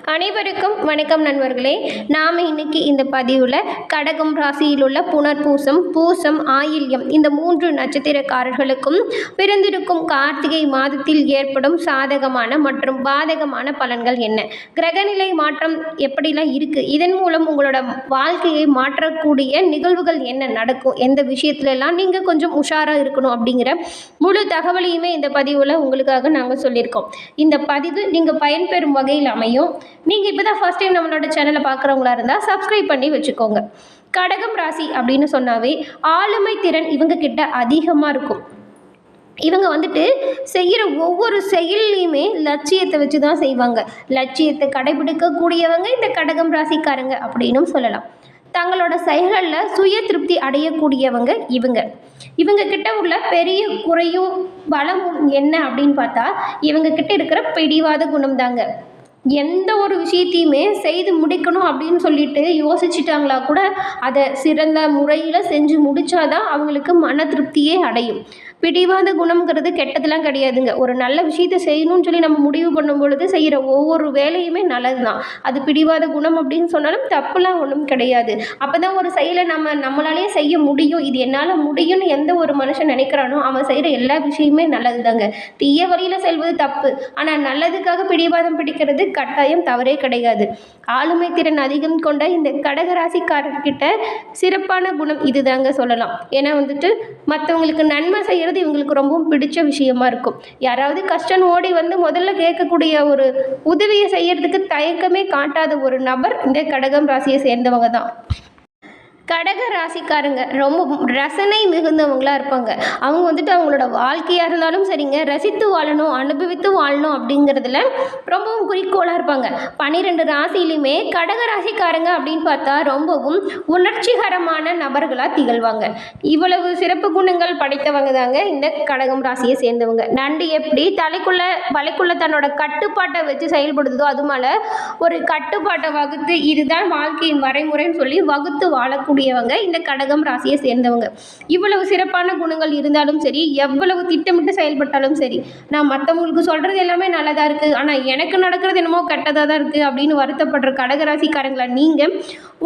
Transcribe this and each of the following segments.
அனைவருக்கும் வணக்கம் நண்பர்களே. நாம் இன்னைக்கு இந்த பதிவில் கடகம் ராசியில் உள்ள புனர்பூசம், பூசம், ஆயில்யம் இந்த 3 நட்சத்திரக்காரர்களுக்கும் பிறந்திருக்கும் கார்த்திகை மாதத்தில் ஏற்படும் சாதகமான மற்றும் பாதகமான பலன்கள் என்ன, கிரகநிலை மாற்றம் எப்படிலாம் இருக்குது, இதன் மூலம் உங்களோட வாழ்க்கையை மாற்றக்கூடிய நிகழ்வுகள் என்ன நடக்கும், எந்த விஷயத்துலலாம் நீங்கள் கொஞ்சம் உஷாராக இருக்கணும் அப்படிங்கிற முழு தகவலையுமே இந்த பதிவில் உங்களுக்காக நாங்கள் சொல்லியிருக்கோம். இந்த பதிவு நீங்கள் பயன்பெறும் வகையில் அமையும். நீங்கள் இப்போ தான் ஃபர்ஸ்ட் டைம் நம்மளோட சேனலை பார்க்குறவங்களா இருந்தால் சப்ஸ்கிரைப் பண்ணி வச்சுக்கோங்க. கடகம் ராசி அப்படின்னு சொன்னாவே ஆளுமை திறன் இவங்க கிட்ட அதிகமாக இருக்கும். இவங்க செய்கிற ஒவ்வொரு செயல்லையுமே லட்சியத்தை வச்சு தான் செய்வாங்க. லட்சியத்தை கடைபிடிக்கக்கூடியவங்க இந்த கடகம் ராசிக்காரங்க அப்படின்னும் சொல்லலாம். தங்களோட செயல்களில் சுய திருப்தி அடையக்கூடியவங்க இவங்க கிட்ட உள்ள பெரிய குறையும் பலமும் என்ன அப்படின்னு பார்த்தா இவங்க கிட்ட இருக்கிற பிடிவாத குணம் தாங்க. எந்த ஒரு விஷயத்தையுமே செய்து முடிக்கணும் அப்படின்னு சொல்லிட்டு யோசிச்சுட்டாங்களா கூட அதை சிறந்த முறையில் செஞ்சு முடிச்சாதான் அவங்களுக்கு மன திருப்தியே அடையும். பிடிவாத குணம்ங்கிறது கெட்டதெல்லாம் கிடையாதுங்க. ஒரு நல்ல விஷயத்தை செய்யணும்னு சொல்லி நம்ம முடிவு பண்ணும் பொழுது செய்கிற ஒவ்வொரு வேலையுமே நல்லது தான். அது பிடிவாத குணம் அப்படின்னு சொன்னாலும் தப்புலாம் ஒன்றும் கிடையாது. அப்போ தான் ஒரு செயலை நம்மளாலேயே செய்ய முடியும், இது என்னால் முடியும்னு எந்த ஒரு மனுஷன் நினைக்கிறானோ அவன் செய்கிற எல்லா விஷயமே நல்லது தாங்க. தீய வழியில் செல்வது தப்பு, ஆனால் நல்லதுக்காக பிடிவாதம் பிடிக்கிறது கட்டாயம் தவறே கிடையாது. ஆளுமை திறன் அதிகம் கொண்ட இந்த கடகராசிக்காரர்கிட்ட சிறப்பான குணம் இது தாங்க சொல்லலாம். ஏன்னா மற்றவங்களுக்கு நன்மை செய்ய இவங்களுக்கு ரொம்பவும் பிடிச்ச விஷயமா இருக்கும். யாராவது கஷ்டம் ஓடி முதல்ல கேட்கக்கூடிய ஒரு உதவியை செய்யறதுக்கு தயக்கமே காட்டாத ஒரு நபர் இந்த கடகம் ராசியை சேர்ந்தவங்க தான். கடக ராசிக்காரங்க ரொம்ப ரசனை மிகுந்தவங்களாக இருப்பாங்க. அவங்க அவங்களோட வாழ்க்கையாக இருந்தாலும் சரிங்க, ரசித்து வாழணும், அனுபவித்து வாழணும் அப்படிங்கிறதுல ரொம்பவும் குறிக்கோளாக இருப்பாங்க. 12 ராசியிலுமே கடக ராசிக்காரங்க அப்படின்னு பார்த்தா ரொம்பவும் உணர்ச்சிகரமான நபர்களாக திகழ்வாங்க. இவ்வளவு சிறப்பு குணங்கள் படைத்தவங்க தாங்க இந்த கடகம் ராசியை சேர்ந்தவங்க. நண்டு எப்படி வலைக்குள்ள தன்னோட கட்டுப்பாட்டை வச்சு செயல்படுதோ அது மேலே ஒரு கட்டுப்பாட்டை வகுத்து இதுதான் வாழ்க்கையின் வரைமுறைன்னு சொல்லி வகுத்து வாழக்கூடிய இந்த கடகம் ராசியை சேர்ந்தவங்க. இவ்வளவு சிறப்பான குணங்கள் இருந்தாலும் சரி, எவ்வளவு திட்டமிட்டு செயல்பட்டாலும் சரி, நான் மற்றவங்களுக்கு சொல்றது எல்லாமே நல்லதா இருக்கு, ஆனா எனக்கு நடக்கிறது என்னமோ கெட்டதா தான் இருக்கு அப்படின்னு வருத்தப்படுற கடகராசிக்காரங்களா நீங்க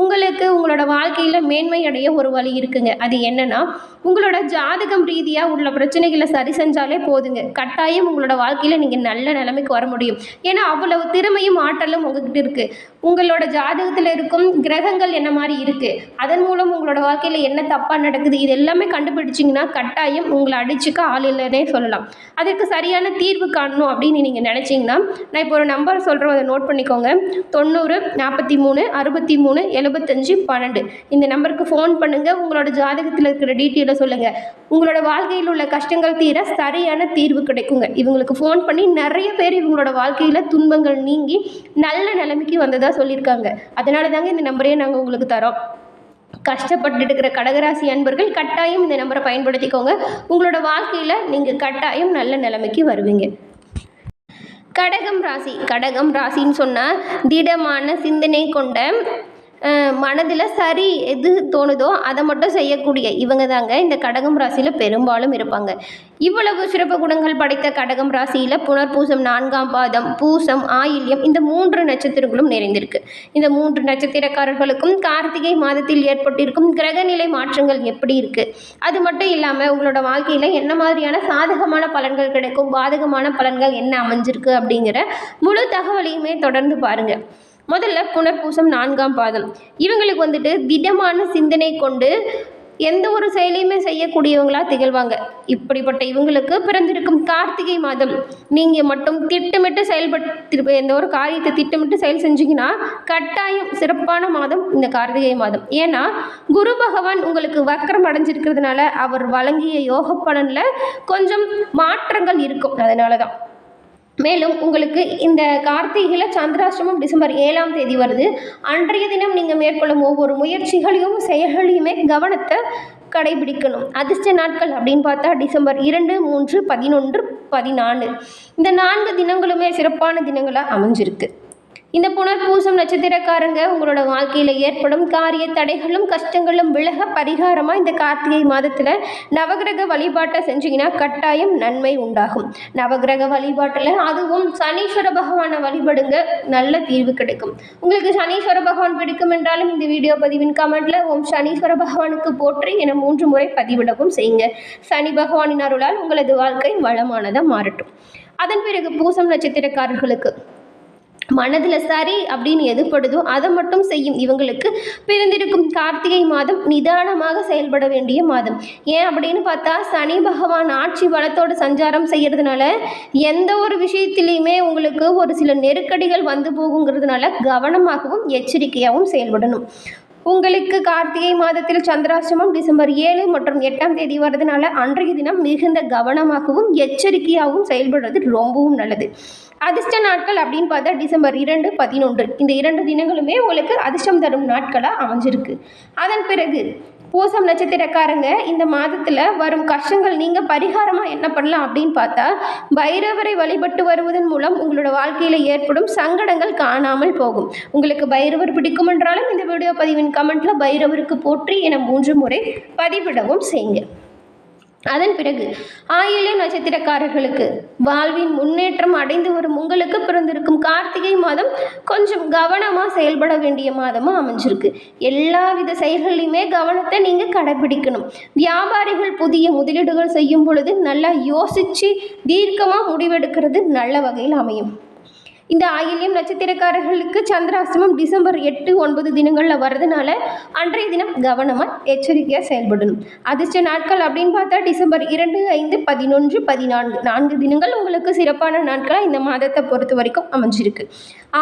உங்களுக்கு உங்களோட வாழ்க்கையில மேன்மை அடைய ஒரு வழி இருக்குங்க. அது என்னன்னா, உங்களோட ஜாதகம் ரீதியா உள்ள பிரச்சனைகளை சரி செஞ்சாலே போதுங்க. கட்டாயம் உங்களோட வாழ்க்கையில நீங்க நல்ல நிலைமைக்கு வர முடியும். ஏன்னா அவ்வளவு திறமையும் ஆற்றலும் உங்ககிட்ட இருக்கு. உங்களோட ஜாதகத்துல இருக்கும் கிரகங்கள் என்ன மாதிரி இருக்கு, அதன் மூலம் உங்களோட வாழ்க்கையில் என்ன தப்பாக நடக்குது, இது எல்லாமே கண்டுபிடிச்சிங்கன்னா கட்டாயம் உங்களை அடிச்சுக்க ஆள் இல்லைன்னே சொல்லலாம். அதற்கு சரியான தீர்வு காணணும் அப்படின்னு நீங்கள் நினச்சிங்கன்னா நான் இப்போ ஒரு நம்பர் சொல்கிறோம், அதை நோட் பண்ணிக்கோங்க. 90 43 63 75 12 இந்த நம்பருக்கு ஃபோன் பண்ணுங்கள். உங்களோட ஜாதகத்தில் இருக்கிற டீட்டெயிலை சொல்லுங்கள். உங்களோட வாழ்க்கையில் உள்ள கஷ்டங்கள் தீர சரியான தீர்வு கிடைக்குங்க. இவங்களுக்கு ஃபோன் பண்ணி நிறைய பேர் இவங்களோட வாழ்க்கையில் துன்பங்கள் நீங்கி நல்ல நிலைமைக்கு வந்ததாக சொல்லியிருக்காங்க. அதனால தாங்க இந்த நம்பரையே நாங்கள் உங்களுக்கு தரோம். கஷ்டப்பட்டு இருக்கிற கடகராசி அன்பர்கள் கட்டாயம் இந்த நம்பரை பயன்படுத்திக்கோங்க. உங்களோட வாழ்க்கையில் நீங்கள் கட்டாயம் நல்ல நிலைமைக்கு வருவீங்க. கடகம் ராசின்னு சொன்னால் திடமான சிந்தனை கொண்ட மனதில் சரி எது தோணுதோ அதை மட்டும் செய்யக்கூடிய இவங்க தாங்க இந்த கடகம் ராசியில் பெரும்பாலும் இருப்பாங்க. இவ்வளவு சிறப்பு குணங்கள் படைத்த கடகம் ராசியில் புனர்பூசம் 4ஆம் பாதம், பூசம், ஆயில்யம் இந்த 3 நட்சத்திரங்களும் நிறைந்திருக்கு. இந்த 3 நட்சத்திரக்காரர்களுக்கும் கார்த்திகை மாதத்தில் ஏற்பட்டிருக்கும் கிரகநிலை மாற்றங்கள் எப்படி இருக்குது, அது மட்டும் இல்லாமல் உங்களோட வாழ்க்கையில் என்ன மாதிரியான சாதகமான பலன்கள் கிடைக்கும், பாதகமான பலன்கள் என்ன அமைஞ்சிருக்கு அப்படிங்கிற முழு தகவலையுமே தொடர்ந்து பாருங்கள். முதல்ல புனர்பூசம் 4ஆம் பாதம். இவங்களுக்கு திடமான சிந்தனை கொண்டு எந்த ஒரு செயலையுமே செய்யக்கூடியவங்களாக திகழ்வாங்க. இப்படிப்பட்ட இவங்களுக்கு பிறந்திருக்கும் கார்த்திகை மாதம் நீங்கள் மட்டும் திட்டமிட்டு செயல்பட்டு எந்த ஒரு காரியத்தை திட்டமிட்டு செயல் செஞ்சீங்கன்னா கட்டாயம் சிறப்பான மாதம் இந்த கார்த்திகை மாதம். ஏன்னா குரு பகவான் உங்களுக்கு வக்கரம் அடைஞ்சிருக்கிறதுனால அவர் வழங்கிய யோக பலனில் கொஞ்சம் மாற்றங்கள் இருக்கும். அதனால தான். மேலும் உங்களுக்கு இந்த கார்த்திகையில் சந்திராஷ்டமம் டிசம்பர் 7ஆம் தேதி வருது. அன்றைய தினம் நீங்கள் மேற்கொள்ளும் ஒவ்வொரு முயற்சிகளையும் செயல்களையுமே கவனத்தை கடைபிடிக்கணும். அதிர்ஷ்ட நாட்கள் அப்படின்னு பார்த்தா டிசம்பர் 2, 3, 11, 14 இந்த 4 தினங்களுமே சிறப்பான தினங்களாக அமைஞ்சிருக்கு. இந்த புனர்பூசம் நட்சத்திரக்காரங்க உங்களோட வாழ்க்கையில் ஏற்படும் காரிய தடைகளும் கஷ்டங்களும் விலக பரிகாரமாக இந்த கார்த்திகை மாதத்தில் நவகிரக வழிபாட்டை செஞ்சீங்கன்னா கட்டாயம் நன்மை உண்டாகும். நவகிரக வழிபாட்டில் அதுவும் சனீஸ்வர பகவானை வழிபடுங்க, நல்ல தீர்வு கிடைக்கும். உங்களுக்கு சனீஸ்வர பகவான் பிடிக்கும் என்றாலும் இந்த வீடியோ பதிவின் கமெண்ட்ல ஓம் சனீஸ்வர பகவானுக்கு போற்றி என 3 முறை பதிவிடவும் செய்யுங்க. சனி பகவானின் அருளால் உங்களது வாழ்க்கை வளமானதாக மாறட்டும். அதன் பிறகு பூசம் நட்சத்திரக்காரர்களுக்கு மனதில் சரி அப்படின்னு எதுப்படுதோ அதை மட்டும் செய்யும் இவங்களுக்கு பிறந்திருக்கும் கார்த்திகை மாதம் நிதானமாக செயல்பட வேண்டிய மாதம். ஏன் அப்படின்னு பார்த்தா சனி பகவான் ஆட்சி பலத்தோடு சஞ்சாரம் செய்கிறதுனால எந்த ஒரு விஷயத்திலையுமே உங்களுக்கு ஒரு சில நெருக்கடிகள் வந்து போகுங்கிறதுனால கவனமாகவும் எச்சரிக்கையாகவும் செயல்படணும். உங்களுக்கு கார்த்திகை மாதத்தில் சந்திராஷ்டமம் டிசம்பர் 7 மற்றும் 8ஆம் தேதி வர்றதுனால அன்றைய தினம் மிகுந்த கவனமாகவும் எச்சரிக்கையாகவும் செயல்படுறது ரொம்பவும் நல்லது. அதிர்ஷ்ட நாட்கள் அப்படின்னு பார்த்தா டிசம்பர் 2, 11 இந்த 2 தினங்களுமே உங்களுக்கு அதிர்ஷ்டம் தரும் நாட்களாக அமைஞ்சிருக்கு. அதன் பிறகு பூசம் நட்சத்திரக்காரங்க இந்த மாதத்தில் வரும் கஷ்டங்கள் நீங்கள் பரிகாரமாக என்ன பண்ணலாம் அப்படின்னு பார்த்தா பைரவரை வழிபட்டு வருவதன் மூலம் உங்களோட வாழ்க்கையில் ஏற்படும் சங்கடங்கள் காணாமல் போகும். உங்களுக்கு பைரவர் பிடிக்கும் என்றாலும் இந்த வீடியோ பதிவின் கமெண்ட்டில் பைரவருக்கு போற்றி என 3 முறை பதிவிடவும் செய்யுங்க. அதன் பிறகு ஆயில்யம் நட்சத்திரக்காரர்களுக்கு வாழ்வின் முன்னேற்றம் அடைந்து வரும் உங்களுக்கு பிறந்திருக்கும் கார்த்திகை மாதம் கொஞ்சம் கவனமாக செயல்பட வேண்டிய மாதமாக அமைஞ்சிருக்கு. எல்லா வித செயல்களையுமே கவனத்தை நீங்கள் கடைபிடிக்கணும். வியாபாரிகள் புதிய முதலீடுகள் செய்யும் பொழுது நல்லா யோசித்து தீர்க்கமாக முடிவெடுக்கிறது நல்ல வகையில் அமையும். இந்த ஆயில்யம் நட்சத்திரக்காரர்களுக்கு சந்திராஷ்டமம் டிசம்பர் 8, 9 தினங்களில் வர்றதுனால அன்றைய தினம் கவனமாக எச்சரிக்கையாக செயல்படணும். அதிர்ஷ்ட நாட்கள் அப்படின்னு பார்த்தா டிசம்பர் 2, 5, 11, 14 4 தினங்கள் உங்களுக்கு சிறப்பான நாட்களாக இந்த மாதத்தை பொறுத்த வரைக்கும் அமைஞ்சிருக்கு.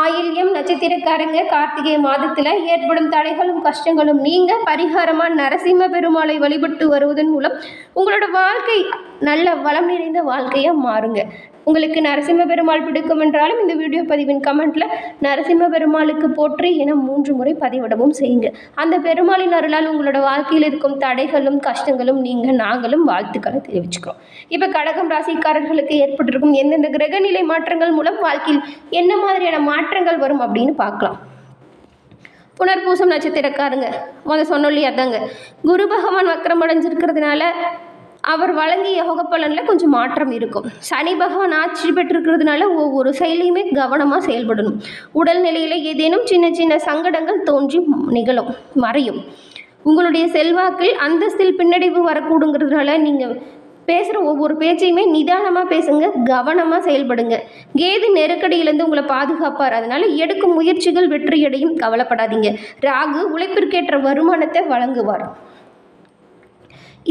ஆயில்யம் நட்சத்திரக்காரங்க கார்த்திகை மாதத்தில் ஏற்படும் தடைகளும் கஷ்டங்களும் நீங்கள் பரிகாரமாக நரசிம்ம பெருமாளை வழிபட்டு வருவதன் மூலம் உங்களோட வாழ்க்கை நல்ல வளம் நிறைந்த வாழ்க்கையாக மாறுங்க. உங்களுக்கு நரசிம்ம பெருமாள் பிடிக்கும் என்றாலும் இந்த வீடியோ பதிவின் கமெண்ட்டில் நரசிம்ம பெருமாளுக்கு போற்றி என 3 முறை பதிவிடவும் செய்யுங்க. அந்த பெருமாளின் அருளால் உங்களோட வாழ்க்கையில் இருக்கும் தடைகளும் கஷ்டங்களும் நாங்களும் வாழ்த்துக்களை தெரிவிச்சுக்கிறோம். இப்போ கடகம் ராசிக்காரர்களுக்கு ஏற்பட்டிருக்கும் எந்தெந்த கிரகநிலை மாற்றங்கள் மூலம் வாழ்க்கையில் என்ன மாதிரியான மாற்றங்கள் வரும் அப்படின்னு பார்க்கலாம். புனர்பூசம் நட்சத்திரக்காரங்க சொன்னோம் இல்லையா, அதாங்க குரு பகவான் வக்ரம் அடைஞ்சிருக்கிறதுனால அவர் வழங்கிய யோக பலனில் கொஞ்சம் மாற்றம் இருக்கும். சனி பகவான் ஆட்சி பெற்றிருக்கிறதுனால ஒவ்வொரு செயலையுமே கவனமாக செயல்படணும். உடல்நிலையில் ஏதேனும் சின்ன சின்ன சங்கடங்கள் தோன்றி நிகழும் மறையும். உங்களுடைய செல்வாக்கில் அந்தஸ்தில் பின்னடைவு வரக்கூடுங்கிறதுனால நீங்கள் பேசுகிற ஒவ்வொரு பேச்சையுமே நிதானமாக பேசுங்க, கவனமாக செயல்படுங்க. கேது நெருக்கடியிலேருந்து உங்களை பாதுகாப்பார், அதனால் எடுக்கும் முயற்சிகள் வெற்றியடையும், கவலைப்படாதீங்க. ராகு உழைப்பிற்கேற்ற வருமானத்தை வழங்குவார்.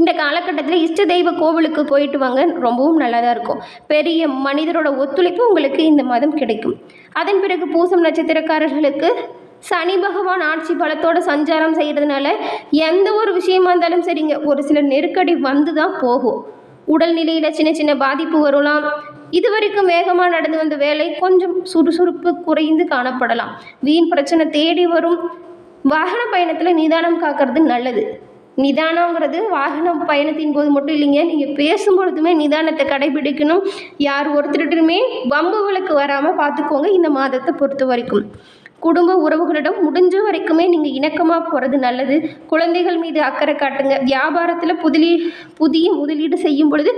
இந்த காலகட்டத்தில் இஷ்ட தெய்வ கோவிலுக்கு போயிட்டு வாங்க, ரொம்பவும் நல்லதாக இருக்கும். பெரிய மனிதரோட ஒத்துழைப்பு உங்களுக்கு இந்த மாதம் கிடைக்கும். அதன் பிறகு பூசம் நட்சத்திரக்காரர்களுக்கு சனி பகவான் ஆட்சி பலத்தோடு சஞ்சாரம் செய்கிறதுனால எந்த ஒரு விஷயமா இருந்தாலும் சரிங்க, ஒரு சில நெருக்கடி வந்து தான் போகும். உடல்நிலையில் சின்ன சின்ன பாதிப்பு வரலாம். இதுவரைக்கும் வேகமாக நடந்து வந்த வேலை கொஞ்சம் சுறுசுறுப்பு குறைந்து காணப்படலாம். வீண் பிரச்சனை தேடி வரும். வாகன பயணத்தில் நிதானம் காக்கிறது நல்லது. நிதானங்கிறது வாகனம் பயணத்தின் போது மட்டும் இல்லைங்க, நீங்கள் பேசும்பொழுதுமே நிதானத்தை கடைபிடிக்கணும். யார் ஒருத்தருமே வம்பு வழக்கு வராமல் பார்த்துக்கோங்க. இந்த மாதத்தை பொறுத்த வரைக்கும் குடும்ப உறவுகளிடம் முடிஞ்ச வரைக்குமே நீங்கள் இணக்கமாக போகிறது நல்லது. குழந்தைகள் மீது அக்கறை காட்டுங்க. வியாபாரத்தில் புதிய முதலீடு செய்யும் பொழுது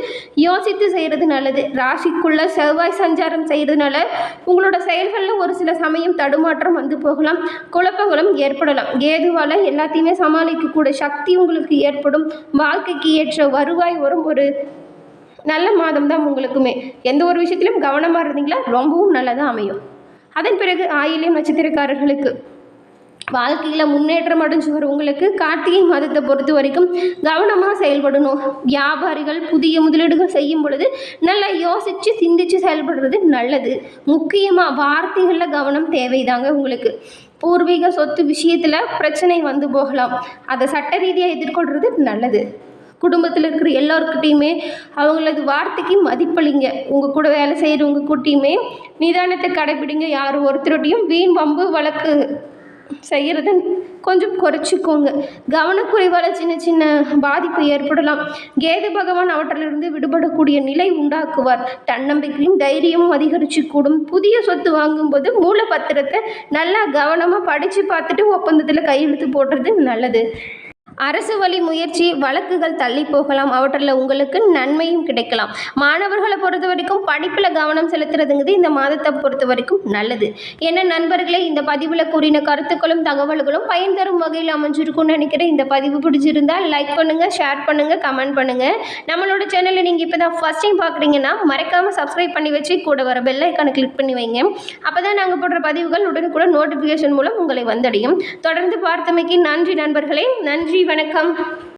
யோசித்து செய்கிறது நல்லது. ராசிக்குள்ளே செவ்வாய் சஞ்சாரம் செய்கிறதுனால உங்களோட செயல்களில் ஒரு சில சமயம் தடுமாற்றம் வந்து போகலாம், குழப்பங்களும் ஏற்படலாம். கேதுவால் எல்லாத்தையுமே சமாளிக்கக்கூடிய சக்தி உங்களுக்கு ஏற்படும். வாழ்க்கைக்கு ஏற்ற வருவாய் வரும் ஒரு நல்ல மாதம் தான் உங்களுக்குமே. எந்த ஒரு விஷயத்திலும் கவனமாக இருந்தீங்களா ரொம்பவும் நல்லதாக அமையும். அதன் பிறகு ஆயில்யம் நட்சத்திரக்காரர்களுக்கு வாழ்க்கையில் முன்னேற்றம் அடைஞ்சு வரும் உங்களுக்கு கார்த்திகை மாதத்தை பொறுத்த வரைக்கும் கவனமாக செயல்படணும். வியாபாரிகள் புதிய முதலீடுகள் செய்யும் பொழுது நல்லா யோசித்து சிந்தித்து செயல்படுறது நல்லது. முக்கியமாக வார்த்தைகளில் கவனம் தேவைதாங்க. உங்களுக்கு பூர்வீக சொத்து விஷயத்தில் பிரச்சனை வந்து போகலாம், அதை சட்ட ரீதியாக எதிர்கொள்கிறது நல்லது. குடும்பத்தில் இருக்கிற எல்லாருக்கிட்டையுமே அவங்களது வார்த்தைக்கு மதிப்பளிங்க. உங்கள் கூட வேலை செய்கிறவங்க கூட்டியுமே நிதானத்தை கடைபிடிங்க. யார் ஒருத்தருடையும் வீண் வம்பு வழக்கு செய்கிறத கொஞ்சம் குறைச்சிக்கோங்க. கவனக்குறைவால் சின்ன சின்ன பாதிப்பு ஏற்படலாம். கேது பகவான் அவற்றிலிருந்து விடுபடக்கூடிய நிலை உண்டாக்குவார். தன்னம்பிக்கையும் தைரியமும் அதிகரிச்சுக்கூடும். புதிய சொத்து வாங்கும்போது மூலப்பத்திரத்தை நல்லா கவனமாக படித்து பார்த்துட்டு ஒப்பந்தத்தில் கையெழுத்து போடுறது நல்லது. அரசு வழி முயற்சி வழக்குகள் தள்ளி போகலாம். அவற்றில் உங்களுக்கு நன்மையும் கிடைக்கலாம். மாணவர்களை பொறுத்த வரைக்கும் படிப்பில் கவனம் செலுத்துறதுங்கிறது இந்த மாதத்தை பொறுத்த வரைக்கும் நல்லது. என்ன நண்பர்களே, இந்த பதிவில் கூறின கருத்துக்களும் தகவல்களும் பயன் தரும் வகையில் அமைஞ்சிருக்கும்னு நினைக்கிறேன். இந்த பதிவு பிடிச்சிருந்தால் லைக் பண்ணுங்கள், ஷேர் பண்ணுங்கள், கமெண்ட் பண்ணுங்கள். நம்மளோட சேனலை நீங்கள் இப்போ தான் ஃபஸ்ட் டைம் பார்க்குறீங்கன்னா மறக்காமல் சப்ஸ்கிரைப் பண்ணி வச்சு கூட வர பெல் ஐக்கானை கிளிக் பண்ணி வைங்க. அப்போ தான் நாங்கள் போடுற பதிவுகள் உடனுக்குடன் நோட்டிஃபிகேஷன் மூலம் உங்களை வந்தடையும். தொடர்ந்து பார்த்தமைக்கு நன்றி நண்பர்களே. நன்றி, வணக்கம்.